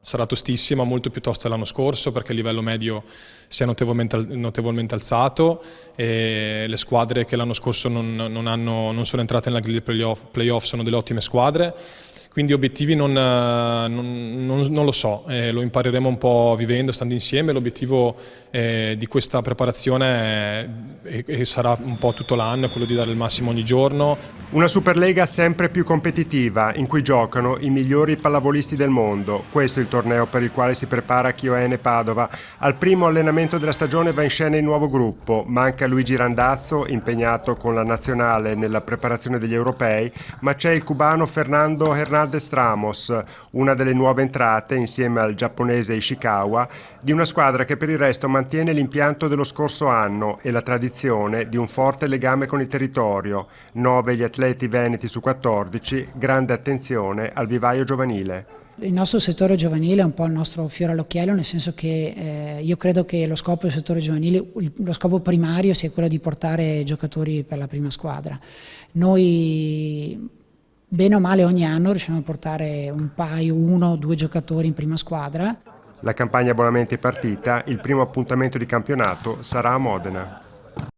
Sarà tostissima, molto più tosta dell'anno scorso perché il livello medio si è notevolmente alzato e le squadre che l'anno scorso non sono entrate nella griglia playoff sono delle ottime squadre. Quindi obiettivi non lo so, lo impareremo un po' vivendo, stando insieme. L'obiettivo di questa preparazione sarà un po' tutto l'anno, è quello di dare il massimo ogni giorno. Una Superlega sempre più competitiva, in cui giocano i migliori pallavolisti del mondo. Questo è il torneo per il quale si prepara Chioene Padova. Al primo allenamento della stagione va in scena il nuovo gruppo. Manca Luigi Randazzo, impegnato con la nazionale nella preparazione degli europei, ma c'è il cubano Fernando Hernández Ramos, una delle nuove entrate, insieme al giapponese Ishikawa, di una squadra che per il resto mantiene l'impianto dello scorso anno e la tradizione di un forte legame con il territorio. 9 gli atleti veneti su 14, grande attenzione al vivaio giovanile. Il nostro settore giovanile è un po' il nostro fiore all'occhiello, nel senso che io credo che lo scopo del settore giovanile, lo scopo primario sia quello di portare giocatori per la prima squadra. Noi bene o male ogni anno riusciamo a portare un paio, 1 o 2 giocatori in prima squadra. La campagna abbonamenti è partita, il primo appuntamento di campionato sarà a Modena.